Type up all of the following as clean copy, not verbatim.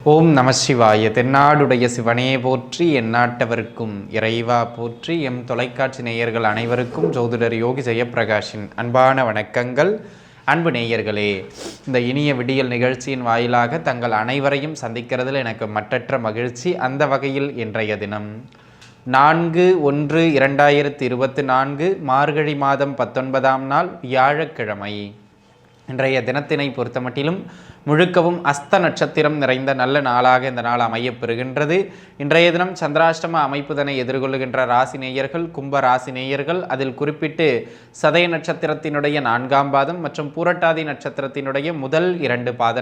ஓம் நம சிவாய. தென்னாடுடைய சிவனே போற்றி, எந்நாட்டவர்க்கும் இறைவா போற்றி. எம் தொலைக்காட்சி நேயர்கள் அனைவருக்கும் ஜோதிடர் யோகி ஜெயப்பிரகாஷின் அன்பான வணக்கங்கள். அன்பு நேயர்களே, இந்த இனிய விடியல் நிகழ்ச்சியின் வாயிலாக தங்கள் அனைவரையும் சந்திக்கிறதில் எனக்கு மற்றற்ற மகிழ்ச்சி. அந்த வகையில் இன்றைய தினம் 4/1/2024 மார்கழி மாதம் 19ஆம் நாள் வியாழக்கிழமை. இன்றைய தினத்தினை பொறுத்தமட்டிலும் முழுக்கவும் அஸ்த நட்சத்திரம் நிறைந்த நல்ல நாளாக இந்த நாள் அமையப்பெறுகின்றது. இன்றைய தினம் சந்திராஷ்டம அமைப்புதனை எதிர்கொள்ளுகின்ற ராசி நேயர்கள் கும்ப ராசி நேயர்கள். அதில் குறிப்பிட்டு சதய நட்சத்திரத்தினுடைய 4ஆம் பாதம் மற்றும் பூரட்டாதி நட்சத்திரத்தினுடைய முதல் 2 பாத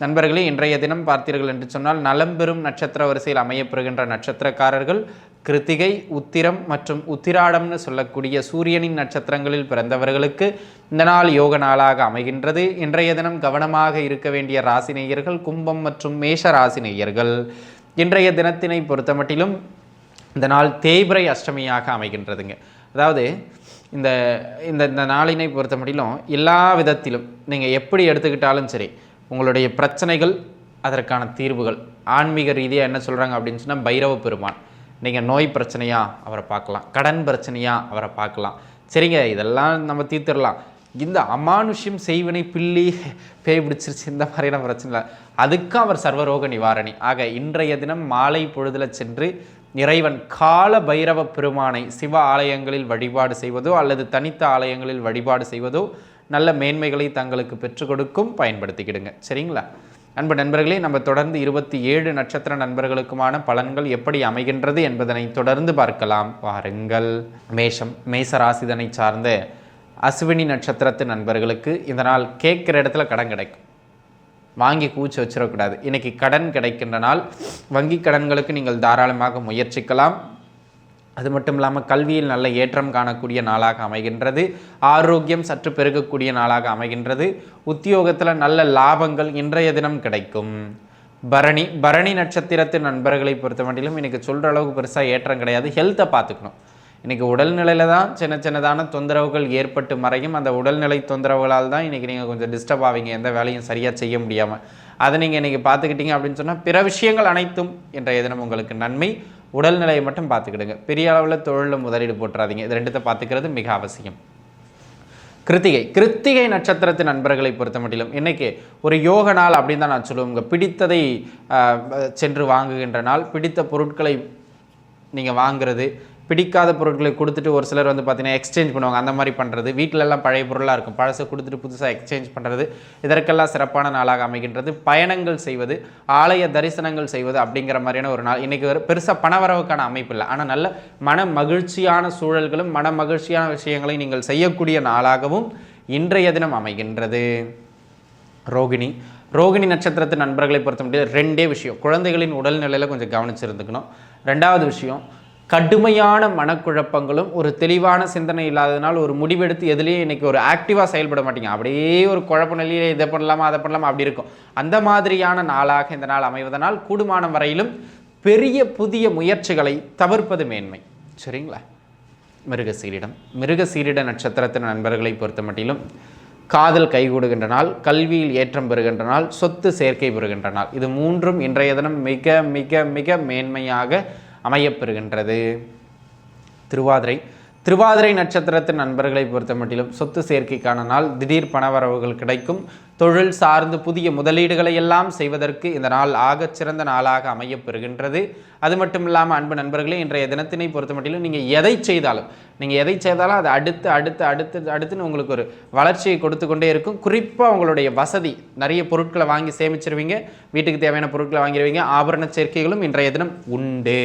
நண்பர்களே, இன்றைய தினம் பார்த்தீர்கள் என்று சொன்னால் நலம் பெறும் நட்சத்திர வரிசையில் அமையப்பெறுகின்ற நட்சத்திரக்காரர்கள் கிருத்திகை, உத்திரம் மற்றும் உத்திராடம்னு சொல்லக்கூடிய சூரியனின் நட்சத்திரங்களில் பிறந்தவர்களுக்கு இந்த நாள் யோக நாளாக அமைகின்றது. இன்றைய தினம் கவனமாக இருக்க வேண்டிய ராசி நேயர்கள் கும்பம் மற்றும் மேஷ ராசி நேயர்கள். இன்றைய தினத்தினை பொறுத்தமட்டிலும் இந்த நாள் தேய்பிறை அஷ்டமியாக அமைகின்றதுங்க. அதாவது இந்த இந்த நாளினை பொறுத்தமட்டிலும் எல்லா விதத்திலும் நீங்கள் எப்படி எடுத்துக்கிட்டாலும் சரி, உங்களுடைய பிரச்சனைகள், அதற்கான தீர்வுகள், ஆன்மீக ரீதியாக என்ன சொல்கிறாங்க அப்படின்னு சொன்னால் பைரவ பெருமான். நீங்கள் நோய் பிரச்சனையா அவரை பார்க்கலாம், கடன் பிரச்சனையா அவரை பார்க்கலாம். சரிங்க, இதெல்லாம் நம்ம தீர்த்திடலாம். இந்த அமானுஷ்யம் செய்வினை பில்லி பேய் பிடிச்சிருச்சு இந்த மாதிரியான பிரச்சனை இல்லை, அதுக்கு அவர் சர்வரோக நிவாரணி. ஆக இன்றைய தினம் மாலை பொழுதில் சென்று இறைவன் கால பைரவ பெருமானை சிவ ஆலயங்களில் வழிபாடு செய்வதோ அல்லது தனித்த ஆலயங்களில் வழிபாடு செய்வதோ நல்ல மேன்மைகளை தங்களுக்கு பெற்றுக் கொடுக்கும். பயன்படுத்திக்கிடுங்க. சரிங்களா அன்பு நண்பர்களே, நம்ம தொடர்ந்து 27 நட்சத்திர நண்பர்களுக்குமான பலன்கள் எப்படி அமைகின்றது என்பதனை தொடர்ந்து பார்க்கலாம் வாருங்கள். மேஷ ராசிதனை சார்ந்த அஸ்வினி நட்சத்திரத்து நண்பர்களுக்கு இந்த நாள் கேட்குற இடத்துல கடன் கிடைக்கும். வாங்கி கூச்சி வச்சிடக்கூடாது. இன்றைக்கி கடன் கிடைக்கின்ற நாள். வங்கி கடன்களுக்கு நீங்கள் தாராளமாக முயற்சிக்கலாம். அது மட்டும் இல்லாமல் கல்வியில் நல்ல ஏற்றம் காணக்கூடிய நாளாக அமைகின்றது. ஆரோக்கியம் சற்று பெருகக்கூடிய நாளாக அமைகின்றது. உத்தியோகத்தில் நல்ல லாபங்கள் இன்றைய தினம் கிடைக்கும். பரணி நட்சத்திரத்து நண்பர்களை பொறுத்த மட்டிலும் இன்றைக்கி சொல்கிற அளவுக்கு பெருசாக ஏற்றம் கிடையாது. ஹெல்த்தை பார்த்துக்கணும். இன்றைக்கி உடல்நிலையில் தான் சின்னதான தொந்தரவுகள் ஏற்பட்டு மறையும். அந்த உடல்நிலை தொந்தரவுகளால் தான் இன்றைக்கி நீங்கள் கொஞ்சம் டிஸ்டர்ப் ஆவீங்க, எந்த வேலையும் சரியாக செய்ய முடியாமல். அதை நீங்கள் இன்றைக்கி பார்த்துக்கிட்டீங்க அப்படின்னு சொன்னால் பிற விஷயங்கள் அனைத்தும் இன்றைய தினம் உங்களுக்கு நன்மை. உடல்நிலையை மட்டும் பார்த்துக்கிடுங்க. பெரிய அளவில் தொழிலில் முதலீடு போட்டுறாதீங்க. இது ரெண்டுத்தை பார்த்துக்கிறது மிக அவசியம். கிருத்திகை நட்சத்திரத்து நண்பர்களை பொறுத்த மட்டிலும் இன்றைக்கி ஒரு யோக நாள் அப்படின்னு தான் நான் சொல்லுவேங்க. பிடித்ததை சென்று வாங்குகின்ற நாள். பிடித்த பொருட்களை நீங்கள் வாங்குறது, பிடிக்காத பொருட்களை கொடுத்துட்டு ஒரு சிலர் வந்து பார்த்தீங்கன்னா எக்ஸ்சேஞ்ச் பண்ணுவாங்க. அந்த மாதிரி பண்ணுறது, வீட்டிலெல்லாம் பழைய பொருளாக இருக்கும், பழசை கொடுத்துட்டு புதுசாக எக்ஸ்சேஞ்ச் பண்ணுறது, இதற்கெல்லாம் சிறப்பான நாளாக அமைகின்றது. பயணங்கள் செய்வது, ஆலய தரிசனங்கள் செய்வது அப்படிங்கிற மாதிரியான ஒரு நாள். இன்றைக்கி ஒரு பெருசாக பணவரவுக்கான அமைப்பு இல்லை, ஆனால் நல்ல மன மகிழ்ச்சியான சூழல்களும் மன மகிழ்ச்சியான விஷயங்களை நீங்கள் செய்யக்கூடிய நாளாகவும் இன்றைய தினம் அமைகின்றது. ரோகிணி நட்சத்திரத்து நண்பர்களை பொறுத்த முடியாது 2 விஷயம். குழந்தைகளின் உடல்நிலையில் கொஞ்சம் கவனிச்சிருந்துக்கணும். 2வது விஷயம், கடுமையான மனக்குழப்பங்களும் ஒரு தெளிவான சிந்தனை இல்லாததுனால ஒரு முடிவெடுத்து எதுலேயும் இன்றைக்கி ஒரு ஆக்டிவாக செயல்பட மாட்டீங்க. அப்படியே ஒரு குழப்ப நிலையிலே இதை பண்ணலாமா அதை பண்ணலாமா அப்படி இருக்கும். அந்த மாதிரியான நாளாக இந்த நாள் அமைவதனால் கூடுமான வரையிலும் பெரிய புதிய முயற்சிகளை தவிர்ப்பது மேன்மை. சரிங்களா. மிருகசீரிட நட்சத்திரத்தின் நண்பர்களை பொறுத்த மட்டிலும் காதல் கைகூடுகின்ற நாள், கல்வியில் ஏற்றம் பெறுகின்ற நாள், சொத்து சேர்க்கை பெறுகின்ற நாள். இது 3ம் இன்றைய தினம் மிக மிக மிக மேன்மையாக அமையப்பெறுகின்றது. திருவாதிரை நட்சத்திரத்தின் நண்பர்களை பொறுத்த மட்டிலும் சொத்து சேர்க்கைக்கான நாள். திடீர் பணவரவுகள் கிடைக்கும். தொழில் சார்ந்து புதிய முதலீடுகளை எல்லாம் செய்வதற்கு இந்த நாள் ஆகச்சிறந்த நாளாக அமையப்பெறுகின்றது. அது மட்டும் இல்லாமல் அன்பு நண்பர்களே, இன்றைய தினத்தினை பொறுத்த மட்டிலும் நீங்கள் எதை செய்தாலும் அது அடுத்துன்னு உங்களுக்கு ஒரு வளர்ச்சியை கொடுத்து கொண்டே இருக்கும். குறிப்பாக உங்களுடைய வசதி, நிறைய பொருட்களை வாங்கி சேமிச்சிருவீங்க, வீட்டுக்கு தேவையான பொருட்களை வாங்கிடுவீங்க. ஆபரண சேர்க்கைகளும் இன்றைய தினம் உண்டு.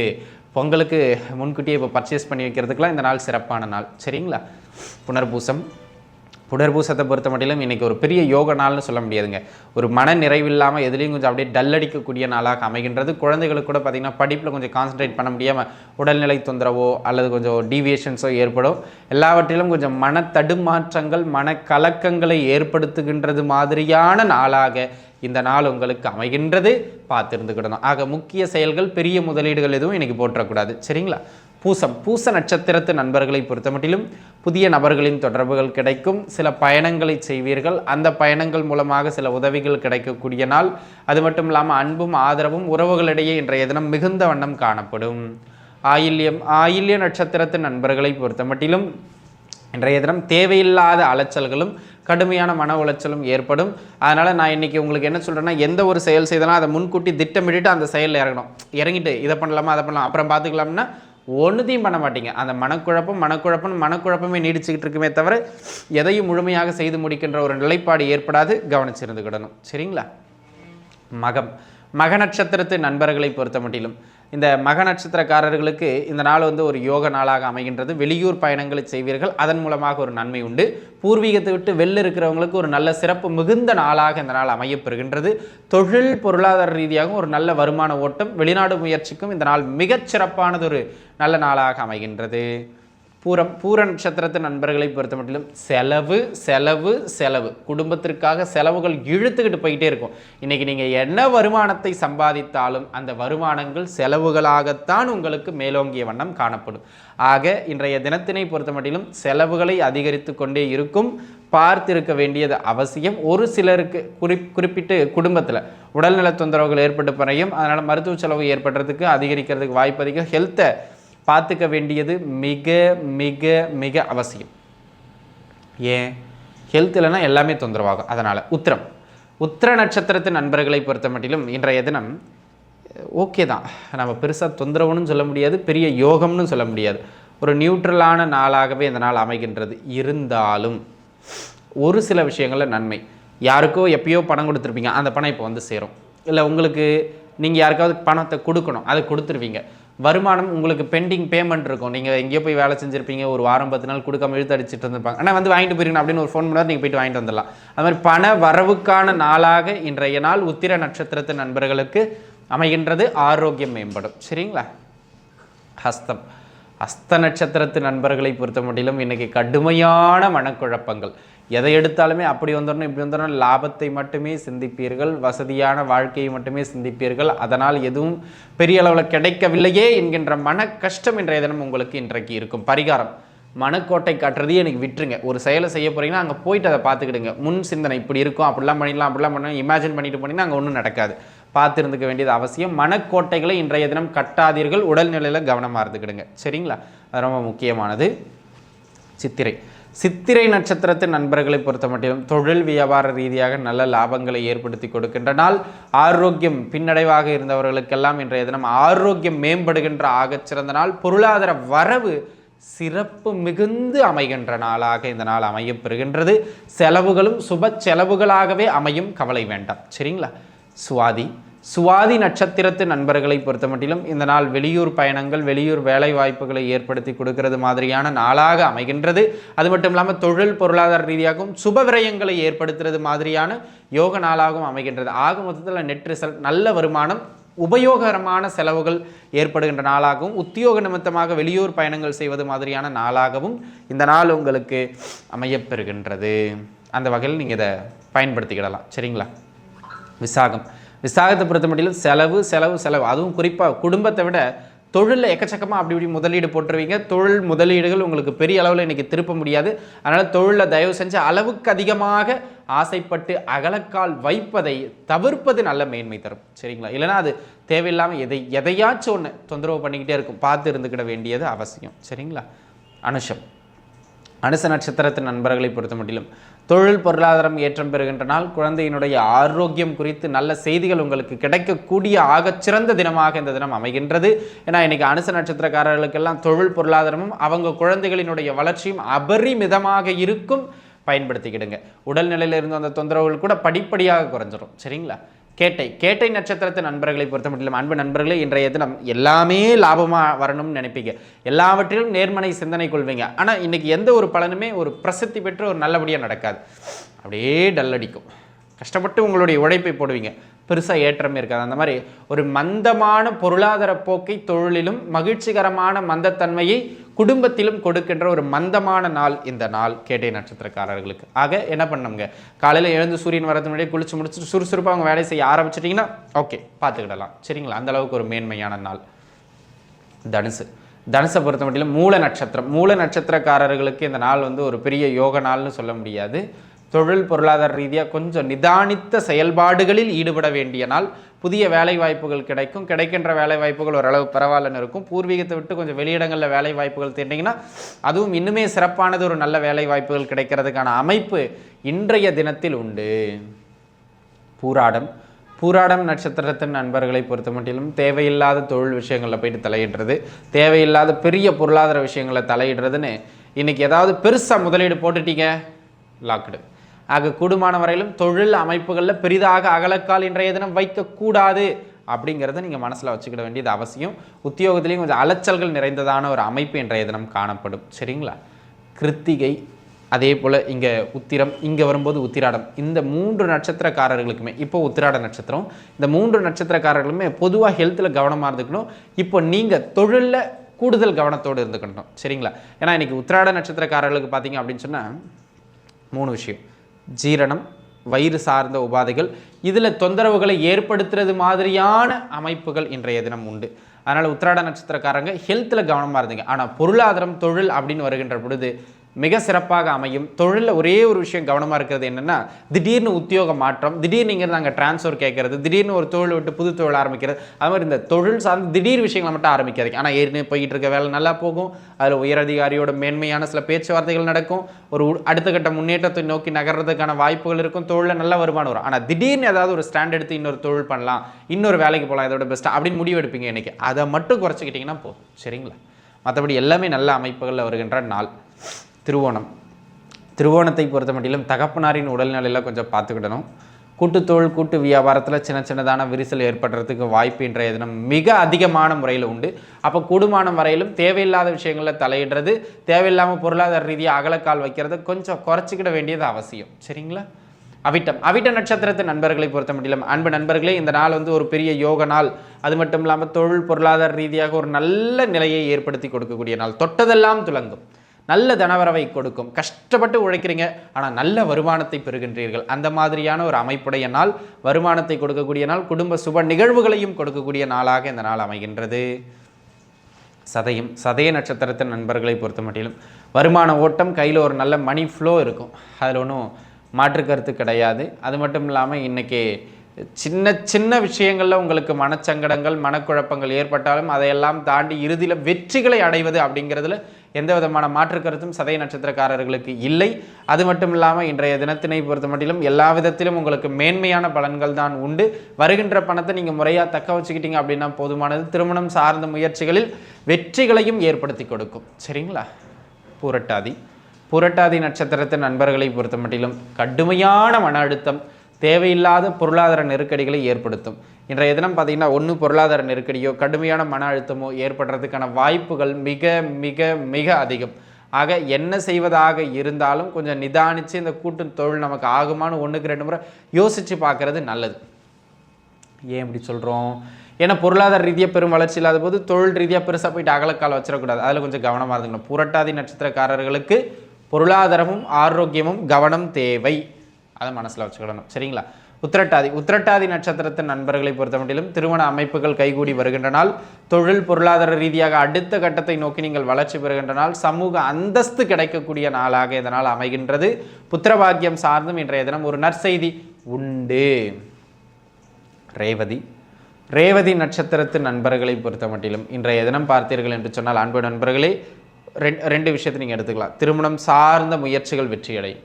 பொங்கலுக்கு முன்கூட்டியே இப்போ பர்ச்சேஸ் பண்ணி வைக்கிறதுக்கெலாம் இந்த நாள் சிறப்பான நாள். சரிங்களா. புனர்பூசத்தை பொறுத்த மட்டிலும் இன்றைக்கி ஒரு பெரிய யோக நாள்னு சொல்ல முடியாதுங்க. ஒரு மன நிறைவில்லாமல் எதுலேயும் கொஞ்சம் அப்படியே டல்லடிக்கக்கூடிய நாளாக அமைகின்றது. குழந்தைகளுக்கு கூட பார்த்திங்கன்னா படிப்பில் கொஞ்சம் கான்சன்ட்ரேட் பண்ண முடியாமல் உடல்நிலை தொந்தரவோ அல்லது கொஞ்சம் டீவியேஷன்ஸோ ஏற்படும். எல்லாவற்றிலும் கொஞ்சம் மன தடுமாற்றங்கள், மனக்கலக்கங்களை ஏற்படுத்துகின்றது மாதிரியான நாளாக இந்த நாள் உங்களுக்கு அமைகின்றது. பார்த்துருந்துக்கிடணும். ஆக முக்கிய செயல்கள், பெரிய முதலீடுகள் எதுவும் இன்றைக்கி போற்றக்கூடாது. சரிங்களா. பூச நட்சத்திரத்து நண்பர்களை பொறுத்தமட்டிலும் புதிய நபர்களின் தொடர்புகள் கிடைக்கும். சில பயணங்களை செய்வீர்கள். அந்த பயணங்கள் மூலமாக சில உதவிகள் கிடைக்கக்கூடிய நாள். அது மட்டும் இல்லாமல் அன்பும் ஆதரவும் உறவுகளிடையே இன்றைய தினம் மிகுந்த வண்ணம் காணப்படும். ஆயில்ய நட்சத்திரத்து நண்பர்களை பொறுத்தமட்டிலும் இன்றைய தினம் தேவையில்லாத அலைச்சல்களும் கடுமையான மன உளைச்சலும் ஏற்படும். அதனால் நான் இன்றைக்கி உங்களுக்கு என்ன சொல்கிறேன்னா, எந்த ஒரு செயல் செய்தாலும் அதை முன்கூட்டி திட்டமிட்டு அந்த செயலில் இறங்கிட்டு இதை பண்ணலாமா அதை பண்ணலாம் அப்புறம் பார்த்துக்கலாம்னா ஒன்றுத்தையும் பண்ண மாட்டீங்க. அந்த மனக்குழப்பமே நீடிச்சுக்கிட்டு இருக்குமே தவிர எதையும் முழுமையாக செய்து முடிக்கின்ற ஒரு நிலைப்பாடு ஏற்படாது. கவனிச்சிருந்துக்கிடணும். சரிங்களா? மக நட்சத்திரத்து நண்பர்களை பொறுத்த மட்டிலும் இந்த மக நட்சத்திரக்காரர்களுக்கு இந்த நாள் ஒரு யோக நாளாக அமைகின்றது. வெளியூர் பயணங்களை செய்வீர்கள். அதன் மூலமாக ஒரு நன்மை உண்டு. பூர்வீகத்தை விட்டு வெளில இருக்கிறவங்களுக்கு ஒரு நல்ல சிறப்பு மிகுந்த நாளாக இந்த நாள் அமையப்பெறுகின்றது. தொழில் பொருளாதார ரீதியாகவும் ஒரு நல்ல வருமான ஓட்டம், வெளிநாடு முயற்சிக்கும் இந்த நாள் மிகச் சிறப்பானது ஒரு நல்ல நாளாக அமைகின்றது. பூர நட்சத்திரத்து நண்பர்களை பொறுத்த மட்டிலும் செலவு குடும்பத்திற்காக செலவுகள் இழுத்துக்கிட்டு போயிட்டே இருக்கும். இன்னைக்கு நீங்கள் என்ன வருமானத்தை சம்பாதித்தாலும் அந்த வருமானங்கள் செலவுகளாகத்தான் உங்களுக்கு மேலோங்கிய வண்ணம் காணப்படும். ஆக இன்றைய தினத்தினை பொறுத்த மட்டிலும் செலவுகளை அதிகரித்து கொண்டே இருக்கும். பார்த்திருக்க வேண்டியது அவசியம். ஒரு சிலருக்கு குறிப்பிட்டு குடும்பத்தில் உடல்நல தொந்தரவுகள் ஏற்பட்டு பறையும். அதனால் மருத்துவ செலவு ஏற்படுறதுக்கு அதிகரிக்கிறதுக்கு வாய்ப்பு அதிகம். ஹெல்த்தை பார்த்துக்க வேண்டியது மிக மிக மிக அவசியம். ஏன்? ஹெல்த் இல்லைன்னா எல்லாமே தொந்தரவாகும். அதனால் உத்திர நட்சத்திரத்து நண்பர்களை பொறுத்த மட்டிலும் இன்றைய தினம் ஓகே தான். நம்ம பெருசாக தொந்தரவுன்னு சொல்ல முடியாது, பெரிய யோகம்னு சொல்ல முடியாது. ஒரு நியூட்ரலான நாளாகவே இந்த நாள் அமைகின்றது. இருந்தாலும் ஒரு சில விஷயங்களில் நன்மை. யாருக்கோ எப்பயோ பணம் கொடுத்துருப்பீங்க, அந்த பணம் இப்போ சேரும். இல்லை உங்களுக்கு நீங்கள் யாருக்காவது பணத்தை கொடுக்கணும், அதை கொடுத்துருவீங்க. வருமானம் உங்களுக்கு பெண்டிங் பேமெண்ட் இருக்கும். நீங்கள் எங்கேயோ போய் வேலை செஞ்சுருப்பீங்க, ஒரு வாரம் 10 நாள் கொடுக்காம இழுத்து அடிச்சுட்டு இருந்திருப்பாங்க. ஆனால் வாங்கிட்டு போயிருக்கணும் அப்படின்னு ஒரு ஃபோன் பண்ணால் நீங்கள் போய்ட்டு வாங்கிட்டு வந்துடலாம். அது மாதிரி பண வரவுக்கான நாளாக இன்றைய நாள் உத்திர நட்சத்திரத்து நண்பர்களுக்கு அமைகின்றது. ஆரோக்கியம் மேம்படும். சரிங்களா? ஹஸ்த நட்சத்திரத்து நண்பர்களை பொறுத்த மட்டிலும் இன்றைக்கி கடுமையான மனக்குழப்பங்கள். எதை எடுத்தாலுமே அப்படி வந்துடணும் இப்படி வந்துடணும், லாபத்தை மட்டுமே சிந்திப்பீர்கள், வசதியான வாழ்க்கையை மட்டுமே சிந்திப்பீர்கள். அதனால் எதுவும் பெரிய அளவில் கிடைக்கவில்லையே என்கின்ற மன கஷ்டம் இன்றைய தினம் உங்களுக்கு இன்றைக்கு இருக்கும். பரிகாரம், மனக்கோட்டை காட்டுறதையே எனக்கு விட்டுருங்க. ஒரு செயலை செய்ய போகிறீங்கன்னா அங்கே போயிட்டு அதை பார்த்துக்கிடுங்க. முன் சிந்தனை இப்படி இருக்கும், அப்படிலாம் பண்ணிடலாம், அப்படிலாம் பண்ண இமேஜின் பண்ணிட்டு போனீங்கன்னா அங்கே ஒன்றும் நடக்காது. பார்த்துருந்துக்க வேண்டியது அவசியம். மனக்கோட்டைகளை இன்றைய தினம் கட்டாதீர்கள். உடல்நிலையில் கவனமாக இருந்துக்கிடுங்க. சரிங்களா? அது ரொம்ப முக்கியமானது. சித்திரை நட்சத்திரத்தின் நண்பர்களை பொறுத்த மட்டிலும் தொழில் வியாபார ரீதியாக நல்ல லாபங்களை ஏற்படுத்தி கொடுக்கின்ற நாள். ஆரோக்கியம் பின்னடைவாக இருந்தவர்களுக்கெல்லாம் இன்றைய தினம் ஆரோக்கியம் மேம்படுகின்ற ஆகச்சிறந்த நாள். பொருளாதார வரவு சிறப்பு மிகுந்து அமைகின்ற நாளாக இந்த நாள் அமையப்பெறுகின்றது. செலவுகளும் சுப செலவுகளாகவே அமையும். கவலை வேண்டாம். சரிங்களா? சுவாதி நட்சத்திரத்து நண்பர்களை பொறுத்த மட்டிலும் இந்த நாள் வெளியூர் பயணங்கள், வெளியூர் வேலை வாய்ப்புகளை ஏற்படுத்தி கொடுக்கிறது மாதிரியான நாளாக அமைகின்றது. அது மட்டும் இல்லாமல் தொழில் பொருளாதார ரீதியாகவும் சுப விரயங்களை ஏற்படுத்துறது மாதிரியான யோக நாளாகவும் அமைகின்றது. ஆக மொத்தத்தில் நெட் ரிசல்ட், நல்ல வருமானம், உபயோகரமான செலவுகள் ஏற்படுகின்ற நாளாகவும், உத்தியோக நிமித்தமாக வெளியூர் பயணங்கள் செய்வது மாதிரியான நாளாகவும் இந்த நாள் உங்களுக்கு அமையப்பெறுகின்றது. அந்த வகையில் நீங்கள் இதை பயன்படுத்திக்கிடலாம். சரிங்களா? விசாகத்தை பொறுத்த மட்டிலும் செலவு. அதுவும் குறிப்பாக குடும்பத்தை விட தொழிலில் எக்கச்சக்கமாக அப்படி இப்படி முதலீடு போட்டுருவீங்க. தொழில் முதலீடுகள் உங்களுக்கு பெரிய அளவில் இன்றைக்கி திருப்ப முடியாது. அதனால் தொழிலில் தயவு செஞ்சு அளவுக்கு அதிகமாக ஆசைப்பட்டு அகலக்கால் வைப்பதை தவிர்ப்பது நல்ல மேன்மை தரும். சரிங்களா? இல்லைனா அது தேவையில்லாமல் எதையாச்சும் ஒன்று தொந்தரவு பண்ணிக்கிட்டே இருக்கும். பார்த்து இருந்துக்கிட வேண்டியது அவசியம். சரிங்களா? அனுச நட்சத்திரத்தின் நண்பர்களை பொறுத்த மட்டிலும் தொழில் பொருளாதாரம் ஏற்றம் பெறுகின்ற நாள். குழந்தையினுடைய ஆரோக்கியம் குறித்து நல்ல செய்திகள் உங்களுக்கு கிடைக்கக்கூடிய ஆகச்சிறந்த தினமாக இந்த தினம் அமைகின்றது. ஏன்னா இன்னைக்கு அனுச நட்சத்திரக்காரர்களுக்கெல்லாம் தொழில் பொருளாதாரமும் அவங்க குழந்தைகளினுடைய வளர்ச்சியும் அபரிமிதமாக இருக்கும். பயன்படுத்திக்கிடுங்க. உடல்நிலையில் இருந்து அந்த தொந்தரவுகள் கூட படிப்படியாக குறைஞ்சிடும். சரிங்களா? கேட்டை நட்சத்திரத்து நண்பர்களை பொறுத்த மட்டும் அன்பு நண்பர்களே, இன்றைய தினம் எல்லாமே லாபமாக வரணும்னு நினைப்பீங்க, எல்லாவற்றிலும் நேர்மறை சிந்தனை கொள்வீங்க. ஆனால் இன்னைக்கு எந்த ஒரு பலனுமே ஒரு பிரசித்தி பெற்று ஒரு நல்லபடியாக நடக்காது. அப்படியே டல்லடிக்கும். கஷ்டப்பட்டு உங்களுடைய உழைப்பை போடுவீங்க, பெருசாக ஏற்றமே இருக்காது. அந்த மாதிரி ஒரு மந்தமான பொருளாதார போக்கை தொழிலிலும் மகிழ்ச்சிகரமான மந்தத்தன்மையை குடும்பத்திலும் கொடுக்கின்ற ஒரு மந்தமான நாள் இந்த நாள் கேட்டை நட்சத்திரக்காரர்களுக்கு. ஆக என்ன பண்ணுங்க, காலையில் எழுந்து சூரியன் வரது முன்னாடியே குளிச்சு முடிச்சுட்டு சுறுசுறுப்பாக அவங்க வேலை செய்ய ஆரம்பிச்சிட்டிங்கன்னா ஓகே பார்த்துக்கிடலாம். சரிங்களா? அந்த அளவுக்கு ஒரு மேன்மையான நாள். தனுசை பொறுத்த மட்டிலும் மூல நட்சத்திரக்காரர்களுக்கு இந்த நாள் வந்து ஒரு பெரிய யோக நாள்னு சொல்ல முடியாது. தொழில் பொருளாதார ரீதியாக கொஞ்சம் நிதானித்த செயல்பாடுகளில் ஈடுபட வேண்டிய நாள். புதிய வேலை வாய்ப்புகள் கிடைக்கும். கிடைக்கின்ற வேலை வாய்ப்புகள் ஓரளவு பரவாயில்லன்னு இருக்கும். பூர்வீகத்தை விட்டு கொஞ்சம் வெளியிடங்களில் வேலை வாய்ப்புகள் தேடிங்கன்னா அதுவும் இன்னுமே சிறப்பானது ஒரு நல்ல வேலை வாய்ப்புகள் கிடைக்கிறதுக்கான அமைப்பு இன்றைய தினத்தில் உண்டு. பூராடம் நட்சத்திரத்தின் நண்பர்களை பொறுத்த மட்டிலும் தேவையில்லாத தொழில் விஷயங்களில் போயிட்டு தலையிடுறது, தேவையில்லாத பெரிய பொருளாதார விஷயங்களில் தலையிடுறதுன்னு இன்றைக்கி ஏதாவது பெருசாக முதலீடு போட்டுட்டீங்க, லாக்டு. ஆக கூடுமான வரையிலும் தொழில் அமைப்புகளில் பெரிதாக அகலக்கால் இன்றைய தினம் வைக்கக்கூடாது அப்படிங்கிறத நீங்கள் மனசில் வச்சுக்கிட வேண்டியது அவசியம். உத்தியோகத்திலையும் கொஞ்சம் அலைச்சல்கள் நிறைந்ததான ஒரு அமைப்பு இன்றைய தினம் காணப்படும். சரிங்களா? கிருத்திகை, அதே போல் இங்கே உத்திரம், இங்கே வரும்போது உத்திராடம், இந்த 3 நட்சத்திரக்காரர்களுக்குமே இப்போ உத்திராட நட்சத்திரம், இந்த 3 நட்சத்திரக்காரர்களுமே பொதுவாக ஹெல்த்தில் கவனமாக இருந்துக்கணும். இப்போ நீங்கள் தொழிலில் கூடுதல் கவனத்தோடு இருந்துக்கணும். சரிங்களா? ஏன்னா இன்றைக்கி உத்திராட நட்சத்திரக்காரர்களுக்கு பார்த்தீங்க அப்படின்னு சொன்னால் 3 விஷயம்: ஜீரணம், வயிறு சார்ந்த உபாதைகள், இதில் தொந்தரவுகளை ஏற்படுத்துறது மாதிரியான அமைப்புகள் இன்றைய தினம் உண்டு. அதனால் உத்திராட நட்சத்திரக்காரங்க ஹெல்த்தில் கவனமாக இருந்தீங்க. ஆனால் பொருளாதாரம், தொழில் அப்படின்னு வருகின்ற பொழுது மிக சிறப்பாக அமையும். தொழிலில் ஒரே ஒரு விஷயம் கவனமாக இருக்கிறது என்னென்னா, திடீர்னு உத்தியோக மாற்றம், திடீர்னு இங்கே நாங்கள் ட்ரான்ஸ்ஃபர் கேட்கறது, திடீர்னு ஒரு தொழில் விட்டு புது தொழில் ஆரம்பிக்கிறது, அது மாதிரி இந்த தொழில் சார்ந்து திடீர் விஷயங்களை மட்டும் ஆரம்பிக்காதீங்க. ஆனால் ஏற்கனவே போய்கிட்டு இருக்க வேலை நல்லா போகும். அதில் உயரதிகாரியோட மேன்மையான சில பேச்சுவார்த்தைகள் நடக்கும். ஒரு அடுத்த கட்ட முன்னேற்றத்தை நோக்கி நகர்றதுக்கான வாய்ப்புகள் இருக்கும். தொழிலில் நல்ல வருமானம் வரும். ஆனால் திடீர்னு ஏதாவது ஒரு ஸ்டாண்ட் எடுத்து இன்னொரு தொழில் பண்ணலாம், இன்னொரு வேலைக்கு போகலாம், இதோட பெஸ்ட்டாக அப்படின்னு முடிவு எடுப்பீங்க. இன்றைக்கி அதை மட்டும் குறைச்சிக்கிட்டிங்கன்னா போதும். சரிங்களா? மற்றபடி எல்லாமே நல்ல அமைப்புகளில் வருகின்ற நாள். திருவோணத்தை பொறுத்த மட்டிலும் தகப்பனாரின் உடல்நிலையில் கொஞ்சம் பார்த்துக்கிடணும். கூட்டுத்தொழில், கூட்டு வியாபாரத்தில் சின்னதான விரிசல் ஏற்படுறதுக்கு வாய்ப்பு இன்றைய தினம் மிக அதிகமான முறையில் உண்டு. அப்போ கூடுமான வரையிலும் தேவையில்லாத விஷயங்களில் தலையிடுறது, தேவையில்லாமல் பொருளாதார ரீதியாக அகலக்கால் வைக்கிறத கொஞ்சம் குறைச்சிக்கிட வேண்டியது அவசியம். சரிங்களா? அவிட்ட நட்சத்திரத்தின் நண்பர்களை பொறுத்த மட்டிலும் அன்பு நண்பர்களே, இந்த நாள் வந்து ஒரு பெரிய யோக நாள். அது மட்டும் இல்லாமல் தொழில் பொருளாதார ரீதியாக ஒரு நல்ல நிலையை ஏற்படுத்தி கொடுக்கக்கூடிய நாள். தொட்டதெல்லாம் துலங்கும். நல்ல தனவரவை கொடுக்கும். கஷ்டப்பட்டு உழைக்கிறீங்க, ஆனால் நல்ல வருமானத்தை பெறுகின்றீர்கள். அந்த மாதிரியான ஒரு அமைப்புடைய நாள், வருமானத்தை கொடுக்கக்கூடிய நாள், குடும்ப சுப நிகழ்வுகளையும் கொடுக்கக்கூடிய நாளாக இந்த நாள் அமைகின்றது. சதய நட்சத்திரத்தின் நண்பர்களை பொறுத்த மட்டிலும் வருமான ஓட்டம், கையில் ஒரு நல்ல மணி ஃப்ளோ இருக்கும். அதில் ஒன்றும் மாற்று கருத்து கிடையாது. அது மட்டும் இல்லாமல் இன்றைக்கி சின்ன விஷயங்களில் உங்களுக்கு மனச்சங்கடங்கள், மனக்குழப்பங்கள் ஏற்பட்டாலும் அதையெல்லாம் தாண்டி இறுதியில் வெற்றிகளை அடைவது அப்படிங்கிறதுல எந்த விதமான மாற்று கருத்தும் சதய நட்சத்திரக்காரர்களுக்கு இல்லை. அது மட்டும் இல்லாமல் இன்றைய தினத்தினை பொறுத்த மட்டிலும் எல்லா விதத்திலும் உங்களுக்கு மேன்மையான பலன்கள் தான் உண்டு. வருகின்ற பணத்தை நீங்கள் முறையாக தக்க வச்சுக்கிட்டீங்க அப்படின்னா போதுமானது. திருமணம் சார்ந்த முயற்சிகளில் வெற்றிகளையும் ஏற்படுத்தி கொடுக்கும். சரிங்களா? புரட்டாதி நட்சத்திரத்தின் நண்பர்களை பொறுத்த மட்டிலும் கடுமையான மன அழுத்தம், தேவையில்லாத பொருளாதார நெருக்கடிகளை ஏற்படுத்தும். இன்றைய தினம் பார்த்தீங்கன்னா ஒன்று பொருளாதார நெருக்கடியோ கடுமையான மன அழுத்தமோ ஏற்படுறதுக்கான வாய்ப்புகள் மிக மிக மிக அதிகம். ஆக என்ன செய்வதாக இருந்தாலும் கொஞ்சம் நிதானித்து இந்த கூட்டு தொழில் நமக்கு ஆகுமான்னு 1க்கு 2 முறை யோசித்து பார்க்குறது நல்லது. ஏன் இப்படி சொல்கிறோம்? ஏன்னா பொருளாதார ரீதியாக பெரும் வளர்ச்சி இல்லாத போது தொழில் ரீதியாக பெருசாக போயிட்டு அகலக்கால் வச்சிடக்கூடாது. அதில் கொஞ்சம் கவனமாக இருந்துக்கணும். புரட்டாதி நட்சத்திரக்காரர்களுக்கு பொருளாதாரமும் ஆரோக்கியமும் கவனம் தேவை. அதை மனசில் வச்சுக்கிடணும். சரிங்களா? உத்திரட்டாதி நட்சத்திரத்தின் நண்பர்களை பொறுத்த மட்டிலும் திருமண அமைப்புகள் கைகூடி வருகின்ற நாள். தொழில் பொருளாதார ரீதியாக அடுத்த கட்டத்தை நோக்கி நீங்கள் வளர்ச்சி பெறுகின்ற நாள். சமூக அந்தஸ்து கிடைக்கக்கூடிய நாளாக இதனால் அமைகின்றது. புத்திரபாக்கியம் சார்ந்தும் இன்றைய தினம் ஒரு நற்செய்தி உண்டு. ரேவதி நட்சத்திரத்தின் நண்பர்களை பொறுத்த மட்டிலும் இன்றைய தினம் பார்த்தீர்கள் என்று சொன்னால் அன்பு நண்பர்களே, 2 விஷயத்தை நீங்கள் எடுத்துக்கலாம். திருமணம் சார்ந்த முயற்சிகள் வெற்றியடையும்.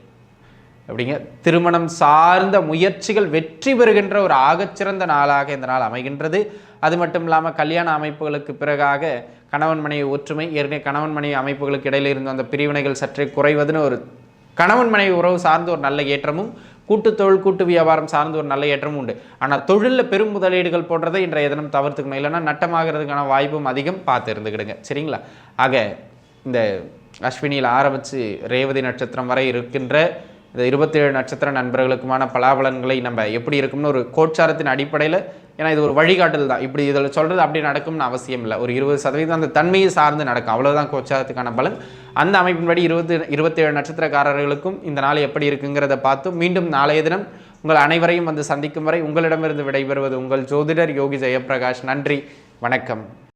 அப்படிங்க, திருமணம் சார்ந்த முயற்சிகள் வெற்றி பெறுகின்ற ஒரு ஆகச்சிறந்த நாளாக இந்த நாள் அமைகின்றது. அது மட்டும் இல்லாமல் கல்யாண அமைப்புகளுக்கு பிறகாக கணவன் மனைவி ஒற்றுமை, ஏற்கனவே கணவன் மனைவி அமைப்புகளுக்கு இடையில் இருந்த அந்த பிரிவினைகள் சற்றே குறைவதுன்னு ஒரு கணவன் மனைவி உறவு சார்ந்த ஒரு நல்ல ஏற்றமும், கூட்டுத்தொழில் கூட்டு வியாபாரம் சார்ந்த ஒரு நல்ல ஏற்றமும் உண்டு. ஆனால் தொழிலில் பெரும் முதலீடுகள் போன்றதை இன்றைய தினம் தவிர்த்துக்கணும். இல்லைன்னா நட்டமாகிறதுக்கான வாய்ப்பும் அதிகம் பார்த்து இருந்துக்கிடுங்க. சரிங்களா? ஆக இந்த அஸ்வினியில் ஆரம்பித்து ரேவதி நட்சத்திரம் வரை இருக்கின்ற இந்த 27 நட்சத்திர நண்பர்களுக்குமான பலாபலன்களை நம்ம எப்படி இருக்கும்னு ஒரு கோட்சாரத்தின் அடிப்படையில், ஏன்னா இது ஒரு வழிகாட்டல் தான். இப்படி இதில் சொல்கிறது அப்படி நடக்கும்னு அவசியம் இல்லை. ஒரு 20% அந்த தன்மையை சார்ந்து நடக்கும், அவ்வளோதான் கோட்சாரத்துக்கான பலன். அந்த அமைப்பின்படி 27 நட்சத்திரக்காரர்களுக்கும் இந்த நாள் எப்படி இருக்குங்கிறத பார்த்து மீண்டும் நாளைய தினம் உங்கள் அனைவரையும் வந்து சந்திக்கும் வரை உங்களிடமிருந்து விடைபெறுவது உங்கள் ஜோதிடர் யோகி ஜெயப்பிரகாஷ். நன்றி, வணக்கம்.